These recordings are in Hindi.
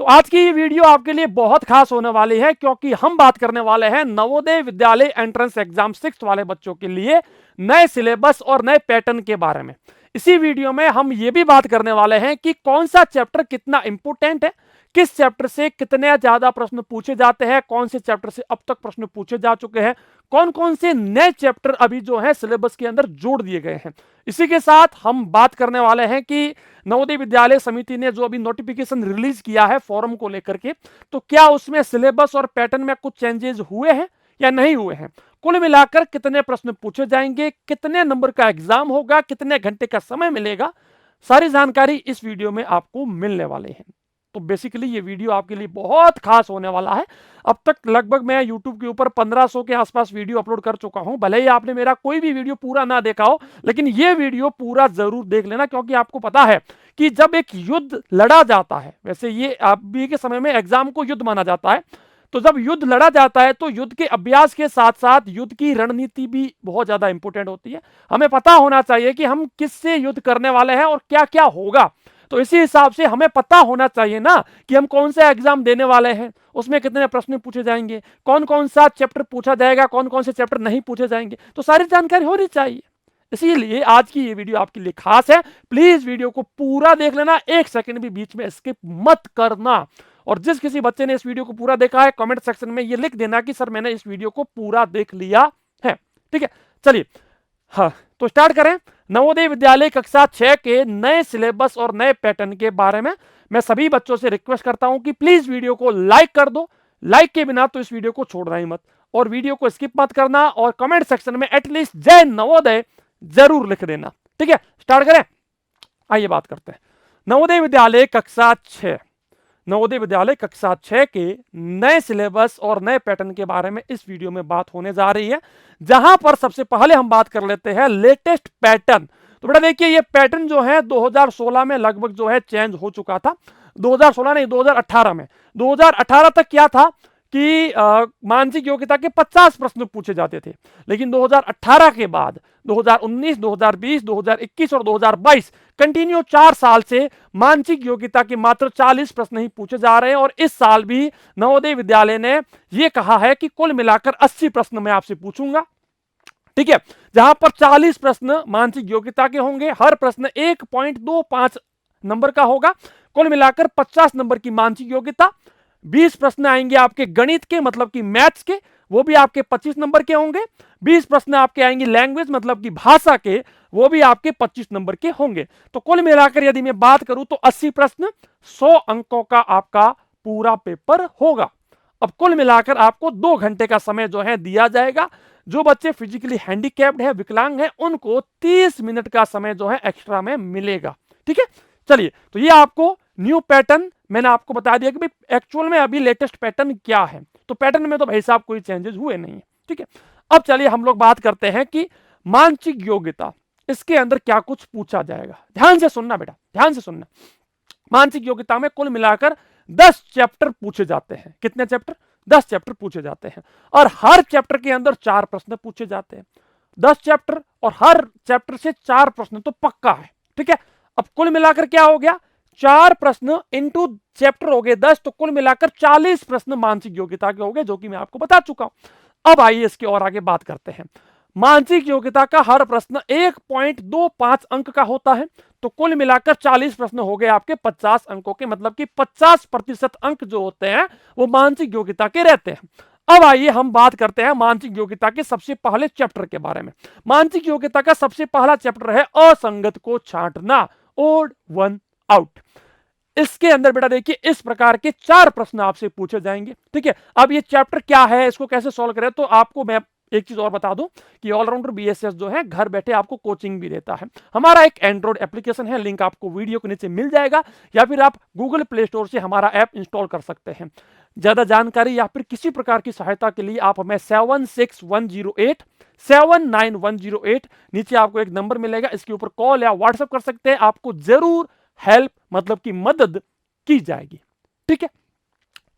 तो आज की ये वीडियो आपके लिए बहुत खास होने वाली है, क्योंकि हम बात करने वाले हैं नवोदय विद्यालय एंट्रेंस एग्जाम 6 वाले बच्चों के लिए नए सिलेबस और नए पैटर्न के बारे में। इसी वीडियो में हम ये भी बात करने वाले हैं कि कौन सा चैप्टर कितना इंपोर्टेंट है, किस चैप्टर से कितने ज्यादा प्रश्न पूछे जाते हैं, कौन से चैप्टर से अब तक प्रश्न पूछे जा चुके हैं, कौन कौन से नए चैप्टर अभी जो है सिलेबस के अंदर जोड़ दिए गए हैं। इसी के साथ हम बात करने वाले हैं कि नवोदय विद्यालय समिति ने जो अभी नोटिफिकेशन रिलीज किया है फॉर्म को लेकर के, तो क्या उसमें सिलेबस और पैटर्न में कुछ चेंजेस हुए हैं या नहीं हुए हैं, कुल मिलाकर कितने प्रश्न पूछे जाएंगे, कितने नंबर का एग्जाम होगा, कितने घंटे का समय मिलेगा, सारी जानकारी इस वीडियो में आपको मिलने वाले हैं। तो बेसिकली ये वीडियो आपके लिए बहुत खास होने वाला है। अब तक लगभग मैं YouTube के ऊपर 1500 के आसपास वीडियो अपलोड कर चुका हूं। भले ही आपने मेरा कोई भी वीडियो पूरा ना देखा हो, लेकिन ये वीडियो पूरा जरूर देख लेना, क्योंकि आपको पता है कि जब एक युद्ध लड़ा जाता है, वैसे ये अभी के समय में एग्जाम को युद्ध माना जाता है, तो जब युद्ध लड़ा जाता है तो युद्ध के अभ्यास के साथ साथ युद्ध की रणनीति भी बहुत ज्यादा इंपॉर्टेंट होती है। हमें पता होना चाहिए कि हम किससे युद्ध करने वाले हैं और क्या क्या होगा। तो इसी हिसाब से हमें पता होना चाहिए ना कि हम कौन सा एग्जाम देने वाले हैं, उसमें कितने प्रश्न पूछे जाएंगे, कौन कौन सा चैप्टर पूछा जाएगा, कौन कौन से चैप्टर नहीं पूछे जाएंगे, तो सारी जानकारी होनी चाहिए। इसीलिए आज की ये वीडियो आपके लिए खास है। प्लीज वीडियो को पूरा देख लेना, एक सेकंड भी बीच में स्किप मत करना। और जिस किसी बच्चे ने इस वीडियो को पूरा देखा है, कमेंट सेक्शन में ये लिख देना कि सर मैंने इस वीडियो को पूरा देख लिया है। ठीक है, चलिए हाँ तो स्टार्ट करें। नवोदय विद्यालय कक्षा 6 के नए सिलेबस और नए पैटर्न के बारे में मैं सभी बच्चों से रिक्वेस्ट करता हूं कि प्लीज वीडियो को लाइक कर दो। लाइक के बिना तो इस वीडियो को छोड़ना ही मत, और वीडियो को स्किप मत करना, और कमेंट सेक्शन में एटलीस्ट जय नवोदय जरूर लिख देना। ठीक है, स्टार्ट करें। आइए बात करते हैं नवोदय विद्यालय कक्षा 6। नवोदय विद्यालय कक्षा 6 के नए सिलेबस और नए पैटर्न के बारे में इस वीडियो में बात होने जा रही है, जहां पर सबसे पहले हम बात कर लेते हैं लेटेस्ट पैटर्न। तो बेटा देखिए, ये पैटर्न जो है 2016 में लगभग जो है चेंज हो चुका था। 2016 नहीं, 2018 में। 2018 तक क्या था कि मानसिक योग्यता के 50 प्रश्न पूछे जाते थे, लेकिन 2018 के बाद 2019, 2020, 2021 और 2022 कंटिन्यू 4 साल से मानसिक योग्यता के मात्र 40 प्रश्न ही पूछे जा रहे हैं। और इस साल भी नवोदय विद्यालय ने यह कहा है कि कुल मिलाकर 80 प्रश्न मैं आपसे पूछूंगा। ठीक है, जहां पर 40 प्रश्न मानसिक योग्यता के होंगे, हर प्रश्न 1.25 नंबर का होगा। कुल मिलाकर 50 नंबर की मानसिक योग्यता, 20 प्रश्न आएंगे आपके गणित के मतलब कि मैथ्स के, वो भी आपके 25 नंबर के होंगे। 20 प्रश्न आपके आएंगे लैंग्वेज मतलब कि भाषा के, वो भी आपके 25 नंबर के होंगे। तो कुल मिलाकर यदि मैं बात करूं तो 80 प्रश्न, 100 अंकों का आपका पूरा पेपर होगा। अब कुल मिलाकर आपको 2 घंटे का समय जो है दिया जाएगा। जो बच्चे फिजिकली हैंडीकैप्ड है, विकलांग है, उनको 30 मिनट का समय जो है एक्स्ट्रा में मिलेगा। ठीक है, चलिए तो ये आपको न्यू पैटर्न मैंने आपको बता दिया कि भाई एक्चुअल में अभी लेटेस्ट पैटर्न क्या है। तो पैटर्न में तो भाई साहब कोई चेंजेस हुए नहीं है। ठीक है, अब चलिए हम लोग बात करते हैं कि मानसिक योग्यता, इसके अंदर क्या कुछ पूछा जाएगा। ध्यान से सुनना बेटा, ध्यान से सुनना। मानसिक योग्यता में कुल मिलाकर 10 चैप्टर पूछे जाते हैं। कितने चैप्टर? 10 चैप्टर पूछे जाते हैं, और हर चैप्टर के अंदर 4 प्रश्न पूछे जाते हैं। 10 चैप्टर और हर चैप्टर से 4 प्रश्न तो पक्का है। ठीक है, अब कुल मिलाकर क्या हो गया, 4 प्रश्न इंटू चैप्टर हो गए 10, तो कुल मिलाकर 40 प्रश्न मानसिक योग्यता के हो गए, जो कि मैं आपको बता चुका हूं। अब आइए इसके और आगे बात करते हैं। मानसिक योग्यता का हर प्रश्न 1.25 अंक का होता है, तो कुल मिलाकर 40 प्रश्न हो गए आपके 50 अंकों के, मतलब कि 50% अंक जो होते हैं वो मानसिक योग्यता के रहते हैं। अब आइए हम बात करते हैं मानसिक योग्यता के सबसे पहले चैप्टर के बारे में। मानसिक योग्यता का सबसे पहला चैप्टर है असंगत को छांटना, ओड वन आउट। इसके अंदर बेटा देखिए इस प्रकार के 4 प्रश्न आपसे पूछे जाएंगे। ठीक है, अब ये चैप्टर क्या है, इसको कैसे सॉल्व करें, तो आपको मैं एक चीज और बता दूं कि ऑलराउंडर बीएसएस जो है घर बैठे आपको कोचिंग भी देता है। हमारा एक एंड्रॉइड एप्लीकेशन है, लिंक आपको वीडियो के नीचे मिल जाएगा, या फिर आप गूगल प्ले स्टोर से हमारा ऐप इंस्टॉल कर सकते हैं। ज्यादा जानकारी या फिर किसी प्रकार की सहायता के लिए आप हमें 76108 नीचे आपको एक नंबर मिलेगा, इसके ऊपर कॉल या व्हाट्सएप कर सकते हैं। आपको जरूर हेल्प मतलब की मदद की जाएगी। ठीक है,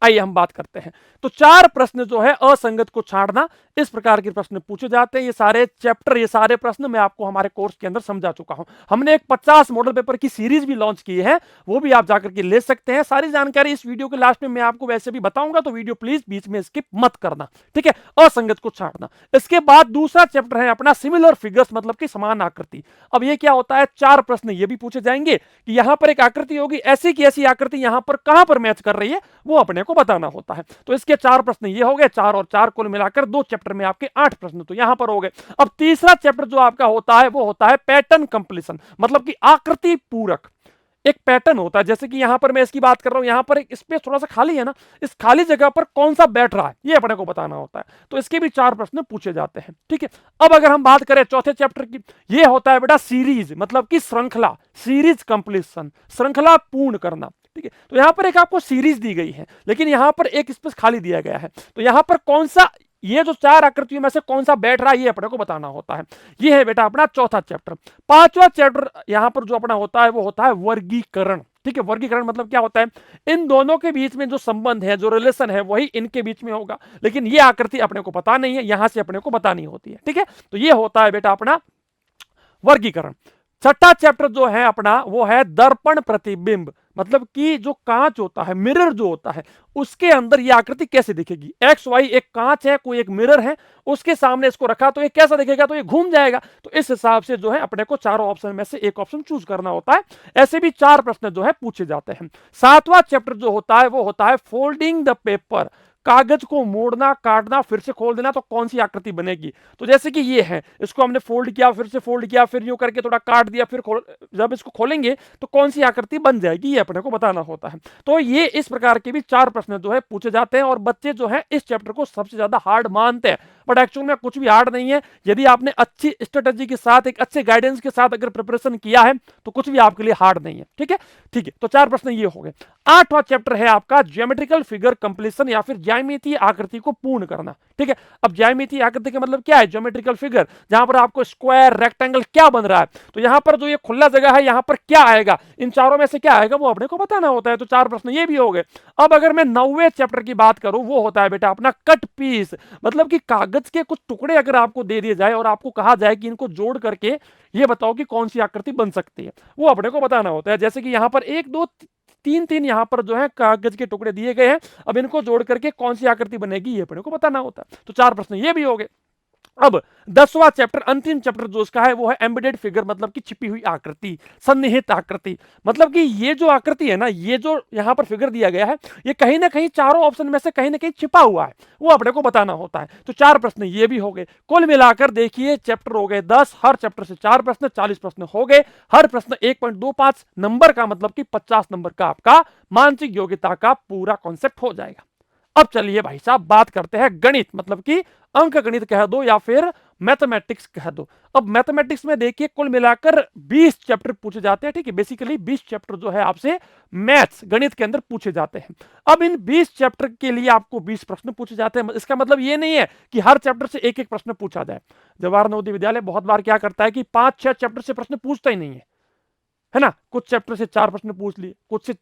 आइए हम बात करते हैं। तो 4 प्रश्न जो है असंगत को छांटना, इस प्रकार के प्रश्न पूछे जाते हैं। ये सारे चैप्टर, ये सारे प्रश्न मैं आपको हमारे कोर्स के अंदर समझा चुका हूं। हमने एक 50 मॉडल पेपर की सीरीज भी लॉन्च की है, वो भी आप जाकर के ले सकते हैं। सारी जानकारी इस वीडियो के लास्ट में मैं आपको वैसे भी बताऊंगा, तो वीडियो प्लीज बीच में स्किप मत करना, ठीक है। असंगत को छांटना। इसके बाद दूसरा चैप्टर है अपना सिमिलर फिगर्स, मतलब कि समान आकृति। अब ये क्या होता है, 4 प्रश्न ये भी पूछे जाएंगे कि यहां पर एक आकृति होगी, ऐसी की ऐसी आकृति यहां पर कहां पर मैच कर रही है, वो अपने को बताना होता है। तो इसके 4 प्रश्न ये हो गए, 4 और 4 कुल मिलाकर 2 चैप्टर में आपके 8 प्रश्न तो यहां पर हो गए। अब तीसरा चैप्टर जो आपका होता है वो होता है पैटर्न कंप्लीशन, मतलब कि आकृति पूरक। एक पैटर्न होता है, जैसे कि यहां पर मैं इसकी बात कर रहा हूं, यहां पर एक स्पेस थोड़ा सा खाली है ना, इस खाली जगह पर कौन सा बैठ रहा है ये अपने को बताना होता है। तो इसके भी 4 प्रश्न पूछे जाते हैं, ठीक है। अब अगर हम बात करें चौथे चैप्टर की, ये होता है बेटा सीरीज, मतलब कि श्रृंखला, सीरीज कंप्लीशन, श्रृंखला पूर्ण करना, ठीक है। तो यहां पर एक आपको सीरीज दी गई है, लेकिन यहां पर एक स्पेस खाली दिया गया है, तो यहां पर कौन सा, ये जो 4 आकृतियों में से कौन सा बैठ रहा है ये अपने को बताना होता है। ये है बेटा अपना चौथा चैप्टर। पांचवा चैप्टर यहां पर जो अपना होता है वो होता है वर्गीकरण, ठीक है। वर्गीकरण मतलब क्या होता है, इन दोनों के बीच में जो संबंध है, जो रिलेशन है, वही इनके बीच में होगा, लेकिन ये आकृति अपने को पता नहीं है, यहां से अपने को बतानी होती है, ठीक है। तो ये होता है बेटा अपना वर्गीकरण। छठा चैप्टर जो है अपना वो है दर्पण प्रतिबिंब, मतलब कि जो कांच होता है, मिरर जो होता है, उसके अंदर ये आकृति कैसे दिखेगी। एक्स वाई एक कांच है, कोई एक मिरर है, उसके सामने इसको रखा तो ये कैसा दिखेगा, तो ये घूम जाएगा। तो इस हिसाब से जो है अपने को चारों ऑप्शन में से एक ऑप्शन चूज करना होता है। ऐसे भी 4 प्रश्न जो है पूछे जाते हैं। सातवां चैप्टर जो होता है वो होता है फोल्डिंग द पेपर, कागज को मोड़ना, काटना, फिर से खोल देना, तो कौन सी आकृति बनेगी। तो जैसे कि ये है, इसको हमने फोल्ड किया, फिर से फोल्ड किया, फिर यूं करके थोड़ा काट दिया, फिर जब इसको खोलेंगे तो कौन सी आकृति बन जाएगी, ये अपने को बताना होता है। तो ये इस प्रकार के भी 4 प्रश्न जो है पूछे जाते हैं, और बच्चे जो है इस चैप्टर को सबसे ज्यादा हार्ड मानते हैं, बट एक्चुअल में कुछ भी हार्ड नहीं है। यदि आपने अच्छी स्ट्रेटेजी के साथ, एक अच्छे गाइडेंस के साथ अगर प्रिपरेशन किया है तो कुछ भी आपके लिए हार्ड नहीं है, ठीक है, ठीक है। तो 4 प्रश्न ये हो गए। 8वां चैप्टर है आपका ज्योमेट्रिकल फिगर कंप्लीशन, या फिर ज्यामितीय आकृति को पूर्ण करना, ठीक है। अब ज्यामितीय आकृति का मतलब क्या है, ज्योमेट्रिकल फिगर, जहां पर आपको स्क्वायर, रेक्टेंगल क्या बन रहा है, तो यहां पर जो ये खुला जगह है यहां पर क्या आएगा, इन चारों में से क्या आएगा वो अपने को बताना होता है। तो 4 प्रश्न ये भी हो गए। अब अगर मैं 9वें चैप्टर की बात करूं, वो होता है बेटा अपना कट पीस, मतलब कि कागज के कुछ टुकड़े अगर आपको दे दिए जाए और आपको कहा जाए कि इनको जोड़ करके ये बताओ कि कौन सी आकृति बन सकती है, वो अपने को बताना होता है। जैसे कि यहां पर 1 2 3 यहां पर जो है कागज के टुकड़े दिए गए हैं, अब इनको जोड़ करके कौन सी आकृति बनेगी ये अपने को बताना होता है। तो 4 प्रश्न ये भी हो गए। अब 10वां चैप्टर, अंतिम चैप्टर जो इसका है वो है एम्बेडेड फिगर, मतलब कि छिपी हुई आकृति, सन्निहित आकृति, मतलब कि ये जो आकृति है ना, ये जो यहां पर फिगर दिया गया है, ये कहीं ना कहीं चारों ऑप्शन में से कहीं ना कहीं छिपा हुआ है, वो अपने को बताना होता है। तो 4 प्रश्न ये भी हो गए। कुल मिलाकर देखिए चैप्टर हो गए 10, हर चैप्टर से 4 प्रश्न, 40 प्रश्न हो गए। हर प्रश्न 1.25 नंबर का, मतलब कि 50 नंबर का आपका मानसिक योग्यता का पूरा कॉन्सेप्ट हो जाएगा। अब चलिए भाई साहब बात करते हैं गणित, मतलब कि अंक गणित कह दो या फिर मैथमेटिक्स कह दो। अब मैथमेटिक्स में देखिए कुल मिलाकर 20 चैप्टर पूछे जाते हैं, ठीक है। बेसिकली 20 चैप्टर जो है आपसे मैथ्स, गणित के अंदर पूछे जाते हैं। अब इन 20 चैप्टर के लिए आपको 20 प्रश्न पूछे जाते हैं। इसका मतलब ये नहीं है कि हर चैप्टर से एक एक प्रश्न पूछा जाए। जवाहर नवोदय विद्यालय बहुत बार क्या करता है कि 5-6 चैप्टर से प्रश्न पूछता ही नहीं है ना। कुछ चैप्टर से 4 प्रश्न पूछ लिए, कुछ से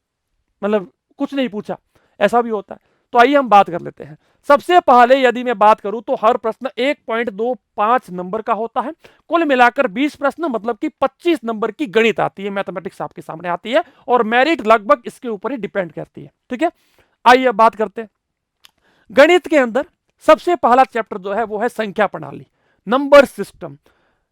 मतलब कुछ नहीं पूछा, ऐसा भी होता है। तो आइए हम बात कर लेते हैं। सबसे पहले यदि मैं बात करूं तो हर प्रश्न 1.25 नंबर का होता है। कुल मिलाकर 20 प्रश्न, मतलब कि 25 नंबर की गणित आती है, मैथमेटिक्स आपके सामने आती है, और मेरिट लगभग इसके ऊपर ही डिपेंड करती है, ठीक है। आइए अब बात करते हैं गणित के अंदर। सबसे पहला चैप्टर जो है वो है संख्या प्रणाली, नंबर सिस्टम,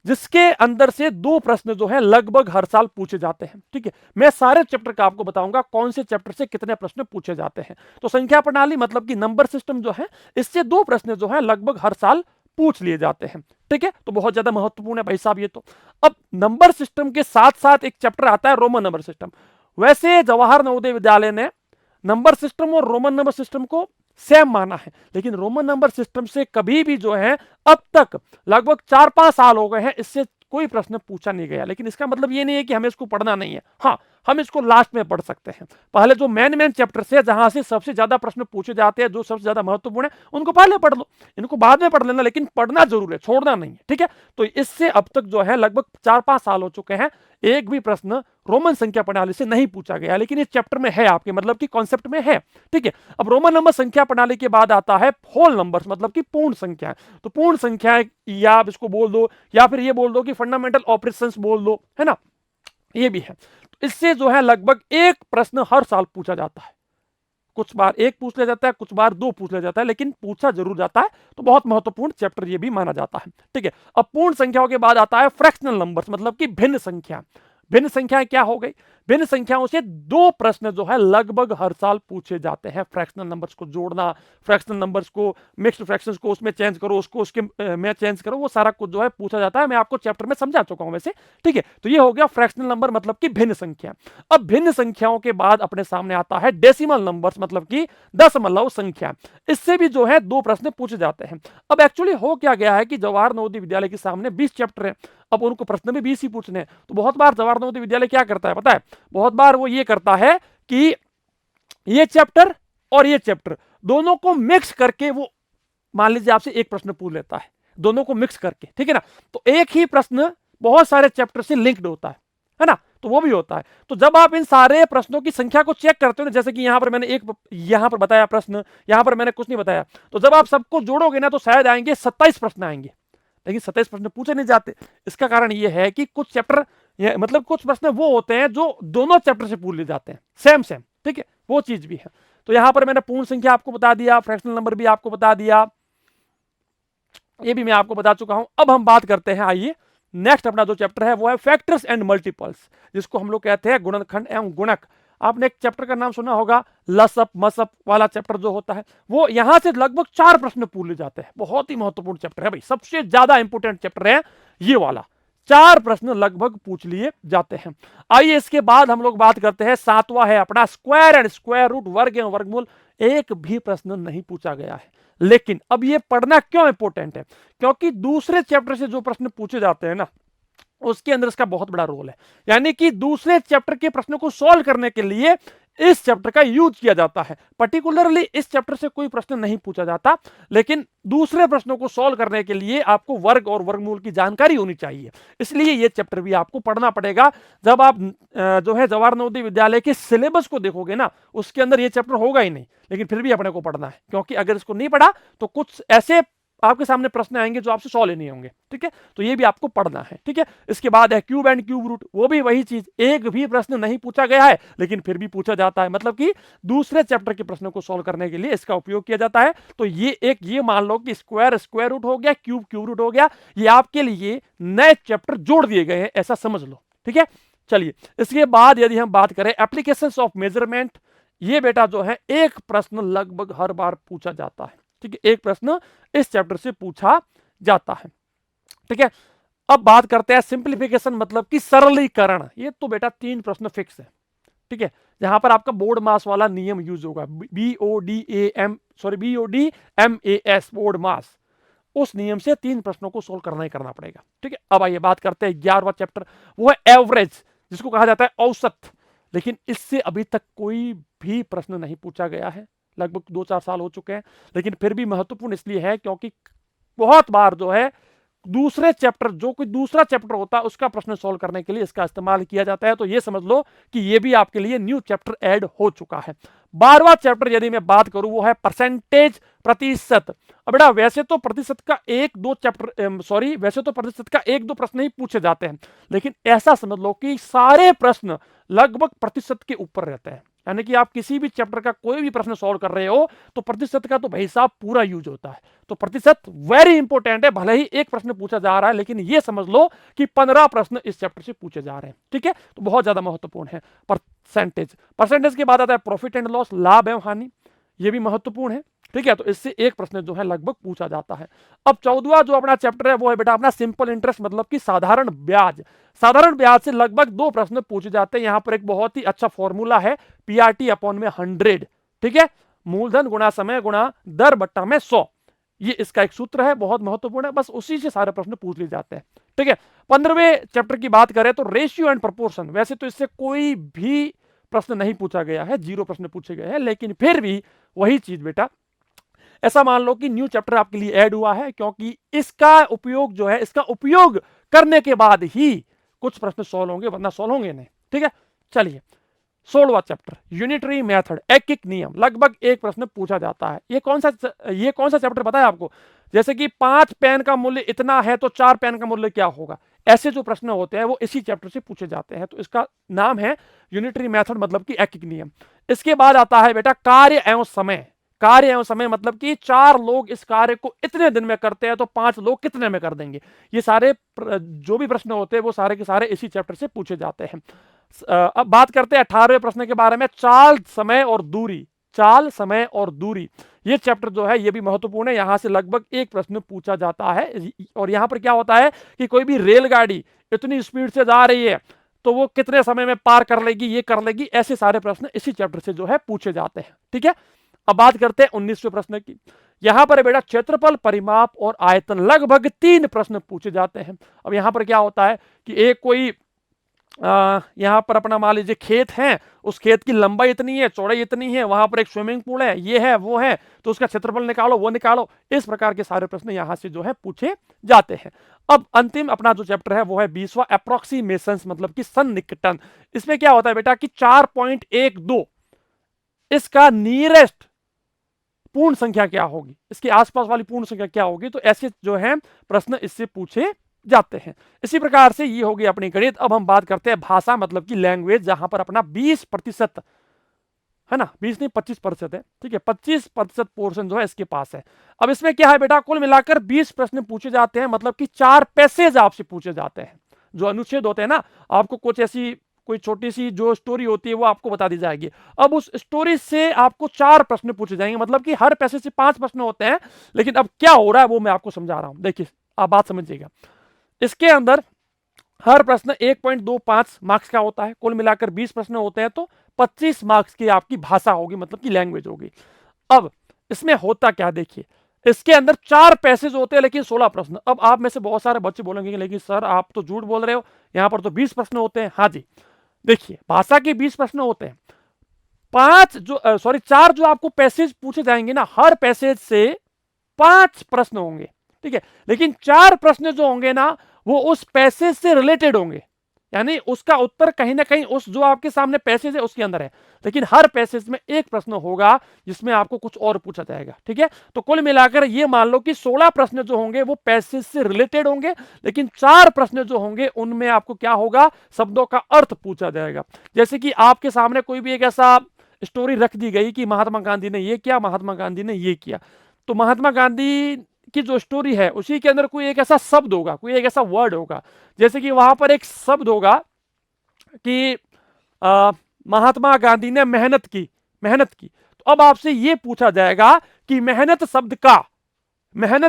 जिसके अंदर से 2 प्रश्न जो है लगभग हर साल पूछे जाते हैं, ठीक है। मैं सारे चैप्टर का आपको बताऊंगा कौन से चैप्टर से कितने प्रश्न पूछे जाते हैं। तो संख्या प्रणाली मतलब कि नंबर सिस्टम जो है, इससे 2 प्रश्न जो है लगभग हर साल पूछ लिए जाते हैं, ठीक है। तो बहुत ज्यादा महत्वपूर्ण है भाई साहब ये तो। अब नंबर सिस्टम के साथ साथ एक चैप्टर आता है रोमन नंबर सिस्टम। वैसे जवाहर नवोदय विद्यालय ने नंबर सिस्टम और रोमन नंबर सिस्टम को सेम माना है, लेकिन रोमन नंबर सिस्टम से कभी भी जो है अब तक लगभग 4-5 साल हो गए हैं, इससे कोई प्रश्न पूछा नहीं गया। लेकिन इसका मतलब ये नहीं है कि हमें इसको पढ़ना नहीं है। हाँ, हम इसको लास्ट में पढ़ सकते हैं। पहले जो मेन चैप्टर से जहां से सबसे ज्यादा प्रश्न पूछे जाते हैं, जो सबसे ज्यादा महत्वपूर्ण है, उनको पहले पढ़ लो, इनको बाद में पढ़ लेना, लेकिन पढ़ना जरूर है, छोड़ना नहीं है, ठीक है। तो इससे अब तक जो है लगभग 4-5 साल हो चुके हैं, एक भी प्रश्न रोमन संख्या प्रणाली से नहीं पूछा गया, लेकिन इस चैप्टर में है, आपके मतलब कि कॉन्सेप्ट में है, ठीक है। अब रोमन नंबर संख्या प्रणाली के बाद आता है होल नंबर्स, मतलब कि पूर्ण संख्या। तो पूर्ण संख्या या आप इसको बोल दो, या फिर ये बोल दो कि फंडामेंटल ऑपरेशंस बोल दो, है ना, ये भी है। तो इससे जो है लगभग एक प्रश्न हर साल पूछा जाता है, कुछ बार एक पूछ लिया जाता है, कुछ बार 2 पूछ लिया जाता है, लेकिन पूछा जरूर जाता है। तो बहुत महत्वपूर्ण चैप्टर ये भी माना जाता है, ठीक है। अब पूर्ण संख्याओं के बाद आता है फ्रैक्शनल नंबर्स, मतलब कि भिन्न संख्या। भिन्न संख्याएं क्या हो गई? भिन्न संख्याओं से 2 प्रश्न जो है लगभग हर साल पूछे जाते हैं। फ्रैक्शनल नंबर्स को जोड़ना, फ्रैक्शनल नंबर्स को, मिक्स्ड फ्रैक्शंस को उसमें चेंज करो, उसको उसके में चेंज करो, वो सारा कुछ जो है पूछा जाता है। मैं आपको चैप्टर में समझा चुका हूं वैसे, ठीक है। तो ये हो गया फ्रैक्शनल नंबर, मतलब कि भिन्न संख्या। अब भिन्न संख्याओं के बाद अपने सामने आता है डेसिमल नंबर्स, मतलब कि दशमलव संख्या। इससे भी जो है 2 प्रश्न पूछे जाते हैं। अब एक्चुअली हो क्या गया है कि जवाहर नवोदय विद्यालय के सामने 20 चैप्टर है, अब उनको प्रश्न भी 20 ही पूछने हैं। तो बहुत बार जवाहर नवोदय विद्यालय क्या करता है पता है? बहुत बार वो ये करता है कि ये चैप्टर और ये चैप्टर दोनों को मिक्स करके वो, मान लीजिए आपसे एक प्रश्न पूछ लेता है, दोनों को मिक्स करके, ठीक है ना। तो एक ही प्रश्न बहुत सारे चैप्टर से लिंक्ड होता है ना, तो वो भी होता है। तो जब आप इन सारे प्रश्नों की संख्या को चेक करते हो ना, जैसे कि यहां पर मैंने एक यहां पर बताया प्रश्न, यहां पर मैंने कुछ नहीं बताया, तो जब आप सबको जोड़ोगे ना तो शायद आएंगे 27 प्रश्न आएंगे, लेकिन 27 प्रश्न पूछे नहीं जाते। इसका कारण यह है कि कुछ चैप्टर, मतलब कुछ प्रश्न वो होते हैं जो दोनों चैप्टर से पूछ ले जाते हैं, सेम, ठीक है, वो चीज भी है। तो यहां पर मैंने पूर्ण संख्या आपको बता दिया, फ्रैक्शनल नंबर भी आपको बता दिया, ये भी मैं आपको बता चुका हूं। अब हम बात करते हैं, आइए नेक्स्ट अपना जो चैप्टर है वो है फैक्टर्स एंड मल्टीपल्स, जिसको हम लोग कहते हैं गुणनखंड एवं गुणक। आपने एक चैप्टर का नाम सुना होगा, लसअप मसअप वाला चैप्टर जो होता है, वो यहां से लगभग 4 प्रश्न पूछ ले जाते हैं। बहुत ही महत्वपूर्ण चैप्टर है भाई, सबसे ज्यादा इंपोर्टेंट चैप्टर है ये वाला, 4 प्रश्न लगभग पूछ लिए जाते हैं। आइए इसके बाद हम लोग बात करते हैं, 7वां है अपना स्क्वायर एंड स्क्वायर रूट, वर्ग एवं वर्गमूल। एक भी प्रश्न नहीं पूछा गया है, लेकिन अब ये पढ़ना क्यों इंपॉर्टेंट है? क्योंकि दूसरे चैप्टर से जो प्रश्न पूछे जाते हैं ना, उसके अंदर इसका बहुत बड़ा रोल है। यानी कि दूसरे चैप्टर के प्रश्नों को सॉल्व करने के लिए इस चैप्टर का यूज किया जाता है। पर्टिकुलरली इस चैप्टर से कोई प्रश्न नहीं पूछा जाता, लेकिन दूसरे प्रश्नों को सॉल्व करने के लिए आपको वर्ग और वर्गमूल की जानकारी होनी चाहिए, इसलिए यह चैप्टर भी आपको पढ़ना पड़ेगा। जब आप जो है जवाहर नवोदय विद्यालय के सिलेबस को देखोगे ना, उसके अंदर यह चैप्टर होगा ही नहीं, लेकिन फिर भी अपने को पढ़ना है, क्योंकि अगर इसको नहीं पढ़ा तो कुछ ऐसे आपके सामने प्रश्न आएंगे जो आपसे सॉल्व नहीं होंगे, ठीक है। तो ये भी आपको पढ़ना है, ठीक है। इसके बाद है क्यूब एंड क्यूब रूट, वो भी वही चीज, एक भी प्रश्न नहीं पूछा गया है, लेकिन फिर भी पूछा जाता है, मतलब कि दूसरे चैप्टर के प्रश्नों को सॉल्व करने के लिए इसका उपयोग किया जाता है। तो ये मान लो कि स्क्वायर स्क्वायर रूट हो गया, क्यूब क्यूब रूट हो गया, ये आपके लिए नए चैप्टर जोड़ दिए गए हैं, ऐसा समझ लो, ठीक है। चलिए इसके बाद यदि हम बात करें एप्लीकेशंस ऑफ मेजरमेंट, ये बेटा जो है एक प्रश्न लगभग हर बार पूछा जाता है, ठीक है, एक प्रश्न इस चैप्टर से पूछा जाता है, ठीक है। अब बात करते हैं सिंप्लीफिकेशन, मतलब कि सरलीकरण। ये तो बेटा 3 प्रश्न फिक्स है, ठीक है, जहां पर आपका बोर्ड मास वाला नियम यूज होगा, BODMAS, बोर्ड मास, उस नियम से 3 प्रश्नों को सोल्व करना ही करना पड़ेगा, ठीक है। अब आइए बात करते हैं 11वां चैप्टर, वो है एवरेज, जिसको कहा जाता है औसत। लेकिन इससे अभी तक कोई भी प्रश्न नहीं पूछा गया है, लगभग 2-4 साल हो चुके हैं, लेकिन फिर भी महत्वपूर्ण इसलिए है क्योंकि बहुत बार जो है दूसरे चैप्टर, जो कोई दूसरा चैप्टर होता है उसका प्रश्न सॉल्व करने के लिए इसका इस्तेमाल किया जाता है। तो ये समझ लो कि ये भी आपके लिए न्यू चैप्टर ऐड हो चुका है। 12वां चैप्टर यदि मैं बात करूं, वो है परसेंटेज, प्रतिशत। अब बेटा वैसे तो प्रतिशत का 1-2 चैप्टर, वैसे तो प्रतिशत का 1-2 प्रश्न ही पूछे जाते हैं, लेकिन ऐसा समझ लो कि सारे प्रश्न लगभग प्रतिशत के ऊपर रहते हैं। यानी कि आप किसी भी चैप्टर का कोई भी प्रश्न सॉल्व कर रहे हो तो प्रतिशत का तो भाई साहब पूरा यूज होता है। तो प्रतिशत वेरी इंपॉर्टेंट है, भले ही एक प्रश्न पूछा जा रहा है, लेकिन ये समझ लो कि 15 प्रश्न इस चैप्टर से पूछे जा रहे हैं, ठीक है। तो बहुत ज्यादा महत्वपूर्ण है परसेंटेज के बाद आता है प्रॉफिट एंड लॉस, लाभ एवं हानि, ये भी महत्वपूर्ण है, ठीक है। तो इससे एक प्रश्न जो है लगभग पूछा जाता है। अब 14वां जो अपना चैप्टर है वो है बेटा अपना सिंपल इंटरेस्ट, मतलब कि साधारण ब्याज। साधारण ब्याज से लगभग 2 प्रश्न पूछे जाते हैं। यहां पर एक बहुत ही अच्छा फॉर्मूला है, PRT/100, ठीक है, मूलधन गुणा समय गुणा दर बट्टा में 100। ये इसका एक सूत्र है, बहुत महत्वपूर्ण है, बस उसी से सारे प्रश्न पूछ लिए जाते हैं। ठीक है, 15वें चैप्टर की बात करें तो रेशियो एंड प्रोपोर्शन, वैसे तो इससे कोई भी प्रश्न नहीं पूछा गया है, 0 प्रश्न पूछे गए हैं, लेकिन फिर भी वही चीज बेटा, ऐसा मान लो कि न्यू चैप्टर आपके लिए ऐड हुआ है, क्योंकि इसका उपयोग जो है, इसका उपयोग करने के बाद ही कुछ प्रश्न सॉल्व होंगे, वरना सॉल्व होंगे नहीं। ठीक है, चलिए 16वां चैप्टर यूनिटरी मेथड, एक एक नियम, लगभग एक प्रश्न पूछा जाता है। ये कौन सा चैप्टर पता है आपको? जैसे कि 5 पेन का मूल्य इतना है तो 4 पेन का मूल्य क्या होगा, ऐसे जो प्रश्न होते हैं वो इसी चैप्टर से पूछे जाते हैं। तो इसका नाम है यूनिटरी मेथड, मतलब कि एक एक नियम। इसके बाद आता है बेटा कार्य एवं समय। कार्य एवं समय मतलब कि 4 लोग इस कार्य को इतने दिन में करते हैं तो 5 लोग कितने में कर देंगे। ये सारे जो भी प्रश्न होते हैं वो सारे के सारे इसी चैप्टर से पूछे जाते हैं। अब बात करते हैं 18वें प्रश्न के बारे में, चाल, समय और दूरी। चाल, समय और दूरी, ये चैप्टर जो है ये भी महत्वपूर्ण है, यहां से लगभग एक प्रश्न पूछा जाता है। और यहां पर क्या होता है कि कोई भी रेलगाड़ी इतनी स्पीड से जा रही है तो वो कितने समय में पार कर लेगी, ये कर लेगी, ऐसे सारे प्रश्न इसी चैप्टर से जो है पूछे जाते हैं। ठीक है, अब बात करते हैं 19वें प्रश्न की। यहां पर बेटा क्षेत्रफल, परिमाप और आयतन, लगभग 3 प्रश्न पूछे जाते हैं। अब यहां पर क्या होता है कि एक कोई यहां पर अपना मान लीजिए खेत है, उस खेत की लंबाई इतनी है, चौड़ाई इतनी है, वहां पर एक स्विमिंग पूल है, ये है वो है, तो उसका क्षेत्रफल निकालो, वो निकालो, इस प्रकार के सारे प्रश्न यहां से जो है पूछे जाते हैं। अब अंतिम अपना जो चैप्टर है वो है 20वां अप्रोक्सीमेशंस, मतलब कि सन्निकटन। इसमें क्या होता है बेटा कि 4.12 इसका नियरेस्ट पूर्ण संख्या क्या होगी, इसके आसपास वाली पूर्ण संख्या क्या होगी, तो ऐसे जो है प्रश्न इससे पूछे जाते हैं। इसी प्रकार से ये होगी अपनी गणित। अब हम बात करते हैं भाषा, मतलब कि लैंग्वेज, जहां पर अपना 20% है ना, 20 नहीं 25% है। ठीक है, 25% पोर्शन जो है इसके पास है। अब इसमें क्या है बेटा, कुल मिलाकर 20 प्रश्न पूछे जाते हैं, मतलब कि 4 पैसेज आपसे पूछे जाते हैं। जो अनुच्छेद होते हैं ना, आपको कुछ ऐसी कोई छोटी सी जो स्टोरी होती है वो आपको बता दी जाएगी। अब उस स्टोरी से आपको 4 प्रश्न पूछे जाएंगे, मतलब कि हर पैसेज से 5 प्रश्न होते हैं। लेकिन अब क्या हो रहा है वो मैं आपको समझा रहा हूं, देखिए आप बात समझिएगा। इसके अंदर हर प्रश्न 1.25 मार्क्स का होता है, कुल मिलाकर 20 प्रश्न होते हैं, तो 25 मार्क्स की आपकी भाषा होगी, मतलब कि लैंग्वेज होगी। अब इसमें होता क्या, देखिए इसके अंदर 4 पैसेज होते हैं लेकिन 16 प्रश्न। अब आप में से बहुत सारे बच्चे बोलेंगे लेकिन सर आप तो झूठ बोल रहे हो, यहां पर तो 20 प्रश्न होते हैं। हाँ जी, देखिए भाषा के 20 प्रश्न होते हैं, 4 जो आपको पैसेज पूछे जाएंगे ना, हर पैसेज से 5 प्रश्न होंगे। ठीक है, लेकिन 4 प्रश्न जो होंगे ना वो उस पैसेज से रिलेटेड होंगे, यानी उसका उत्तर कहीं ना कहीं उस जो आपके सामने पैसेज है उसके अंदर है, लेकिन हर पैसेज में एक प्रश्न होगा जिसमें आपको कुछ और पूछा जाएगा। ठीक है, तो कुल मिलाकर ये मान लो कि 16 प्रश्न जो होंगे वो पैसेज से रिलेटेड होंगे, लेकिन 4 प्रश्न जो होंगे उनमें आपको क्या होगा, शब्दों का अर्थ पूछा जाएगा। जैसे कि आपके सामने कोई भी एक ऐसा स्टोरी रख दी गई कि महात्मा गांधी ने ये किया, महात्मा गांधी ने ये किया, तो महात्मा गांधी की जो स्टोरी है उसी के अंदर कोई एक ऐसा शब्द होगा, कोई एक ऐसा वर्ड होगा, जैसे कि वहां पर एक शब्द होगा कि महात्मा गांधी ने मेहनत की, मेहनत की। तो अब आपसे यह पूछा जाएगा कि मेहनत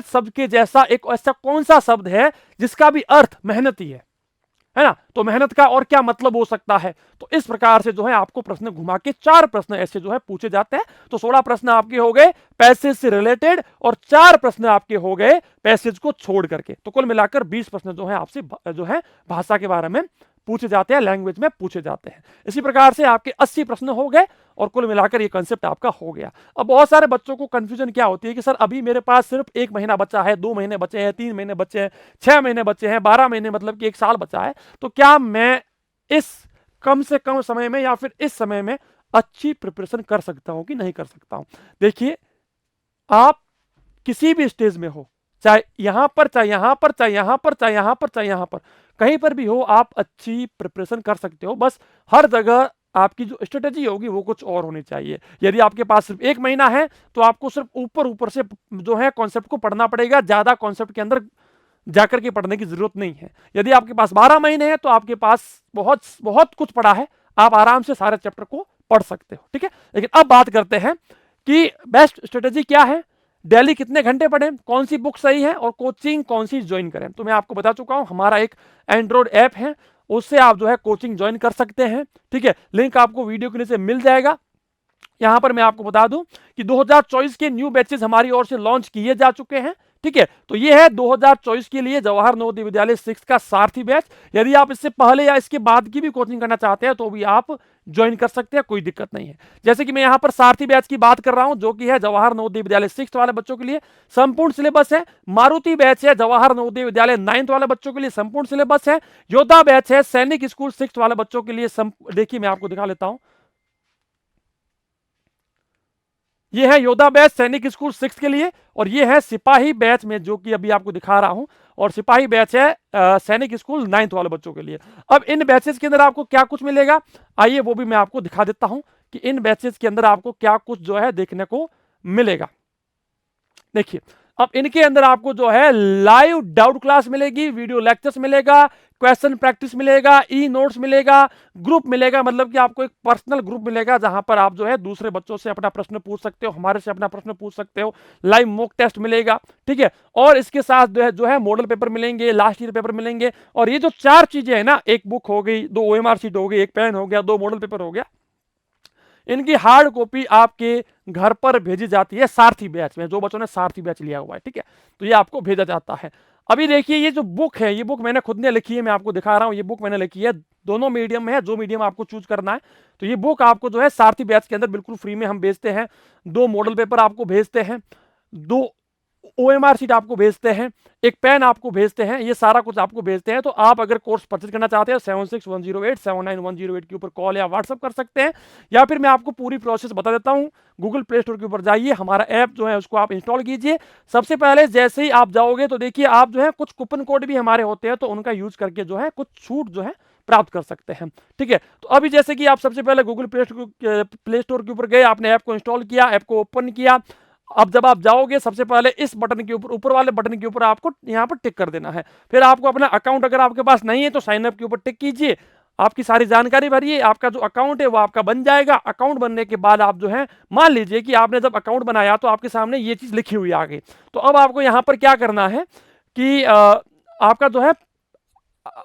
शब्द के जैसा एक ऐसा कौन सा शब्द है जिसका भी अर्थ मेहनत ही है ना, तो मेहनत का और क्या मतलब हो सकता है। तो इस प्रकार से जो है आपको प्रश्न घुमा के 4 प्रश्न ऐसे जो है पूछे जाते हैं। तो 16 प्रश्न आपके हो गए पैसेज से रिलेटेड और 4 प्रश्न आपके हो गए पैसेज को छोड़ करके। तो कुल मिलाकर 20 प्रश्न जो है आपसे जो है भाषा के बारे में पूछे जाते हैं, लैंग्वेज में पूछे जाते हैं। इसी प्रकार से आपके 80 प्रश्न हो गए और कुल मिलाकर ये कंसेप्ट आपका हो गया। अब बहुत सारे बच्चों को कंफ्यूजन क्या होती है कि सर अभी मेरे पास सिर्फ 1 महीना बचा है, 2 महीने बचे हैं, 3 महीने बचे हैं, 6 महीने बचे हैं, 12 महीने मतलब कि 1 साल बचा है, तो क्या मैं इस कम से कम समय में या फिर इस समय में अच्छी प्रिपरेशन कर सकता हूं कि नहीं कर सकता हूं। देखिए आप किसी भी स्टेज में हो, चाहे यहां पर, चाहे यहां पर, चाहे यहां पर, चाहे यहां पर, चाहे यहां पर, कहीं पर भी हो, आप अच्छी प्रिपरेशन कर सकते हो। बस हर जगह आपकी जो स्ट्रेटेजी होगी वो कुछ और होनी चाहिए। यदि आपके पास सिर्फ 1 महीना है तो आपको सिर्फ ऊपर ऊपर से जो है कॉन्सेप्ट को पढ़ना पड़ेगा, ज्यादा कॉन्सेप्ट के अंदर जाकर के पढ़ने की जरूरत नहीं है। यदि आपके पास 12 महीने हैं तो आपके पास बहुत बहुत कुछ पड़ा है, आप आराम से सारे चैप्टर को पढ़ सकते हो। ठीक है, लेकिन अब बात करते हैं कि बेस्ट स्ट्रेटेजी क्या है, डेली कितने घंटे पढ़ें, कौन सी बुक सही है और कोचिंग कौन सी ज्वाइन करें। तो मैं आपको बता चुका हूं, हमारा एक एंड्रॉइड ऐप है, उससे आप जो है कोचिंग ज्वाइन कर सकते हैं। ठीक है, लिंक आपको वीडियो के नीचे मिल जाएगा। यहां पर मैं आपको बता दूं कि 2024 के न्यू बैचेस हमारी ओर से लॉन्च किए जा चुके हैं। ठीक है, तो ये है 2024 के लिए जवाहर नवोदय विद्यालय 6 का सारथी बैच। यदि आप इससे पहले या इसके बाद की भी कोचिंग करना चाहते हैं तो भी आप ज्वाइन कर सकते हैं, कोई दिक्कत नहीं है। जैसे कि मैं यहां पर सारथी बैच की बात कर रहा हूं, जो कि है जवाहर नवोदय विद्यालय 6 वाले बच्चों के लिए संपूर्ण सिलेबस है। मारुति बैच है जवाहर नवोदय विद्यालय 9th वाले बच्चों के लिए संपूर्ण सिलेबस है। योद्धा बैच है सैनिक स्कूल 6 वाले बच्चों के लिए देखिए मैं आपको दिखा लेता हूं, ये है योद्धा बैच सैनिक स्कूल 6 के लिए, और ये है सिपाही बैच में जो कि अभी आपको दिखा रहा हूं, और सिपाही बैच है सैनिक स्कूल 9th वाले बच्चों के लिए। अब इन बैचेस के अंदर आपको क्या कुछ मिलेगा, आइए वो भी मैं आपको दिखा देता हूं कि इन बैचेस के अंदर आपको क्या कुछ जो है देखने को मिलेगा। देखिए, अब इनके अंदर आपको जो है लाइव डाउट क्लास मिलेगी, वीडियो लेक्चर्स मिलेगा, क्वेश्चन प्रैक्टिस मिलेगा, ई नोट्स मिलेगा, ग्रुप मिलेगा, मतलब कि आपको एक पर्सनल ग्रुप मिलेगा जहां पर आप जो है दूसरे बच्चों से अपना प्रश्न पूछ सकते हो, हमारे से अपना प्रश्न पूछ सकते हो, लाइव मॉक टेस्ट मिलेगा। ठीक है, और इसके साथ जो है मॉडल पेपर मिलेंगे, लास्ट ईयर पेपर मिलेंगे, और ये जो 4 चीजें है ना, एक बुक हो गई, 2 OMR शीट हो गई, एक पेन हो गया, 2 मॉडल पेपर हो गया, इनकी हार्ड कॉपी आपके घर पर भेजी जाती है सारथी बैच में, जो बच्चों ने सारथी बैच लिया हुआ है। ठीक है, तो ये आपको भेजा जाता है। अभी देखिए ये जो बुक है, ये बुक मैंने खुद ने लिखी है, मैं आपको दिखा रहा हूं, ये बुक मैंने लिखी है, दोनों मीडियम में है, जो मीडियम आपको चूज करना है। तो ये बुक आपको जो है सारथी बैच के अंदर बिल्कुल फ्री में हम भेजते हैं। 2 मॉडल पेपर आपको भेजते हैं, 2 OMR शीट आपको भेजते हैं, एक पेन आपको भेजते हैं, ये सारा कुछ आपको भेजते हैं। तो आप अगर कोर्स परचेज करना चाहते हैं 7610879108 के ऊपर कॉल या व्हाट्सअप कर सकते हैं, या फिर मैं आपको पूरी प्रोसेस बता देता हूं। गूगल प्ले स्टोर के ऊपर जाइए, हमारा ऐप जो है उसको आप इंस्टॉल कीजिए। सबसे पहले जैसे ही आप जाओगे तो देखिए आप जो है कुछ कूपन कोड भी हमारे होते हैं, तो उनका यूज करके जो है कुछ छूट जो है प्राप्त कर सकते हैं। ठीक है, तो अभी जैसे कि आप सबसे पहले गूगल प्ले स्टोर के ऊपर गए, आपने ऐप को इंस्टॉल किया, ऐप को ओपन किया। अब जब आप जाओगे सबसे पहले इस बटन के ऊपर, ऊपर वाले बटन के ऊपर आपको यहाँ पर टिक कर देना है। फिर आपको अपना अकाउंट अगर आपके पास नहीं है तो साइन अप के ऊपर टिक कीजिए, आपकी सारी जानकारी भरिए, आपका जो अकाउंट है वो आपका बन जाएगा। अकाउंट बनने के बाद आप जो है, मान लीजिए कि आपने जब अकाउंट बनाया तो आपके सामने ये चीज लिखी हुई आ गई, तो अब आपको यहाँ पर क्या करना है कि आपका जो है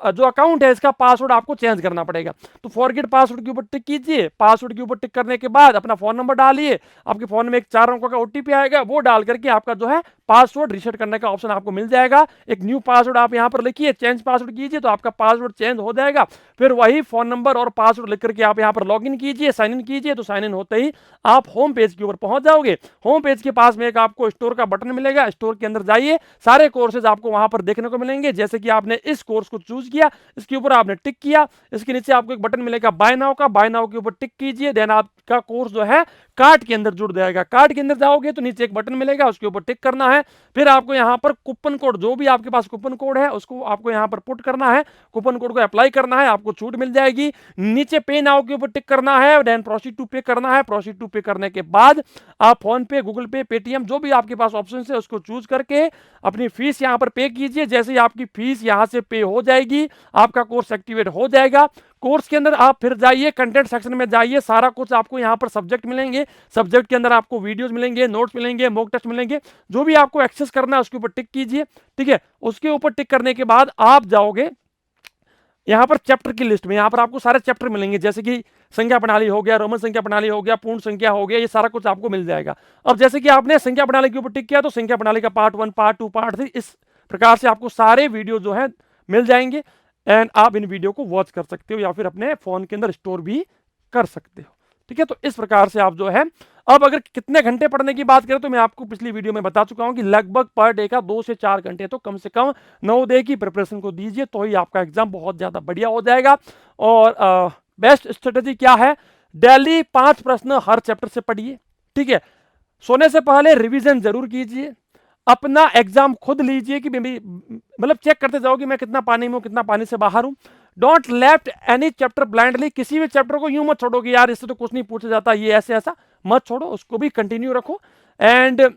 जो अकाउंट है इसका पासवर्ड आपको चेंज करना पड़ेगा। तो फॉरगेट पासवर्ड के ऊपर टिक कीजिए, पासवर्ड के ऊपर टिक करने के बाद अपना फोन नंबर डालिए, आपके फोन में एक 4 अंकों का OTP आएगा, वो डाल करके आपका जो है पासवर्ड रीसेट करने का ऑप्शन आपको मिल जाएगा। एक न्यू पासवर्ड आप यहाँ पर लिखिए, चेंज पासवर्ड कीजिए, तो आपका पासवर्ड चेंज हो जाएगा। फिर वही फोन नंबर और पासवर्ड लिख करके आप यहाँ पर लॉग इन कीजिए, साइन इन कीजिए, तो साइन इन होते ही आप होम पेज के ऊपर पहुंच जाओगे। होम पेज के पास में एक आपको स्टोर का बटन मिलेगा, स्टोर के अंदर जाइए, सारे कोर्सेज आपको वहां पर देखने को मिलेंगे। जैसे कि आपने इस कोर्स को चूज किया, इसके ऊपर आपने टिक किया, इसके नीचे आपको एक बटन मिलेगा बाय नाउ का, बाय नाउ के ऊपर टिक कीजिए, देन आपका कोर्स जो है कार्ट के अंदर जुड़ जाएगा। कार्ट के अंदर जाओगे तो नीचे एक बटन मिलेगा, उसके ऊपर टिक करना है। फिर आपको यहाँ पर कूपन कोड, जो भी आपके पास कूपन कोड है उसको आपको यहाँ पर पुट करना है, कूपन कोड को अप्लाई करना है, आपको छूट मिल जाएगी। नीचे पे नाउ के ऊपर टिक करना है, देन प्रोसीड टू पे करना है। प्रोसीड टू पे करने के बाद आप फोन पे, गूगल पे, पेटीएम, जो भी आपके पास ऑप्शन है उसको चूज करके अपनी फीस यहाँ पर पे कीजिए। जैसे ही आपकी फीस यहाँ से पे हो जाएगी, आपका कोर्स एक्टिवेट हो जाएगा। कोर्स के अंदर आप फिर जाइए, कंटेंट सेक्शन में जाइए, सारा कुछ आपको यहाँ पर सब्जेक्ट मिलेंगे, सब्जेक्ट के अंदर आपको वीडियोस मिलेंगे, नोट्स मिलेंगे, मॉक टेस्ट मिलेंगे, जो भी आपको एक्सेस करना है उसके ऊपर टिक कीजिए। ठीक है, उसके ऊपर टिक करने के बाद आप जाओगे यहाँ पर चैप्टर की लिस्ट में, यहाँ पर आपको सारे चैप्टर मिलेंगे, जैसे कि संख्या प्रणाली हो गया, रोमन संख्या प्रणाली हो गया, पूर्ण संख्या हो गया, ये सारा कुछ आपको मिल जाएगा। अब जैसे कि आपने संख्या प्रणाली के ऊपर टिक किया तो संख्या प्रणाली का पार्ट 1, पार्ट 2, पार्ट 3, इस प्रकार से आपको सारे वीडियो जो है मिल जाएंगे, एंड आप इन वीडियो को वॉच कर सकते हो या फिर अपने फोन के अंदर स्टोर भी कर सकते हो। ठीक है, तो इस प्रकार से आप जो है, अब अगर कितने घंटे पढ़ने की बात करें तो मैं आपको पिछली वीडियो में बता चुका हूं कि लगभग पर डे का 2 से 4 घंटे तो कम से कम नवोदय की प्रिपरेशन को दीजिए, तो ही आपका एग्जाम बहुत ज्यादा बढ़िया हो जाएगा। और बेस्ट स्ट्रेटेजी क्या है, डेली 5 प्रश्न हर चैप्टर से पढ़िए। ठीक है, सोने से पहले रिवीजन जरूर कीजिए, अपना एग्जाम खुद लीजिए कि मतलब चेक करते जाओ कि मैं कितना पानी में हूं, कितना पानी से बाहर हूं। Don't left any chapter blindly, किसी भी चैप्टर को यूं मत छोड़ो कि यार इससे तो कुछ नहीं पूछा जाता, ये ऐसे ऐसा मत छोड़ो, उसको भी कंटिन्यू रखो। एंड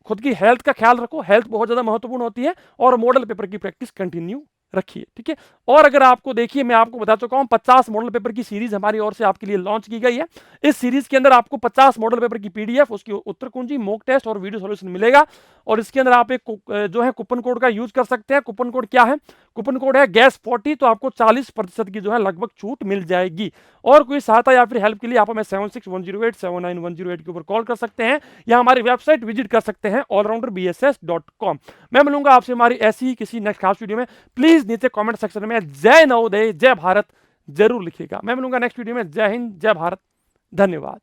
खुद की हेल्थ का ख्याल रखो, हेल्थ बहुत ज्यादा महत्वपूर्ण होती है, और मॉडल पेपर की प्रैक्टिस कंटिन्यू रखिए। ठीक है, और अगर आपको देखिए, मैं आपको बता चुका हूं 50 मॉडल पेपर की सीरीज हमारी ओर से आपके लिए लॉन्च की गई है। इस सीरीज के अंदर आपको 50 मॉडल पेपर की PDF, उसकी उत्तर कुंजी, मॉक टेस्ट और वीडियो सॉल्यूशन मिलेगा। और इसके अंदर आप एक जो है कूपन कोड का यूज कर सकते हैं। कूपन कोड क्या है? कूपन कोड है गैस40, तो आपको 40% की जो है लगभग छूट मिल जाएगी। और कोई सहायता या फिर हेल्प के लिए आप हमें 7610879108 के ऊपर कॉल कर सकते हैं या हमारी वेबसाइट विजिट कर सकते हैं allrounderbss.com। मैं मिलूंगा आपसे हमारी ऐसी ही किसी नेक्स्ट खास वीडियो में। प्लीज नीचे कमेंट सेक्शन में जय नवोदय, जय भारत जरूर लिखिएगा। मैं मिलूंगा नेक्स्ट वीडियो में। जय हिंद, जय भारत, धन्यवाद।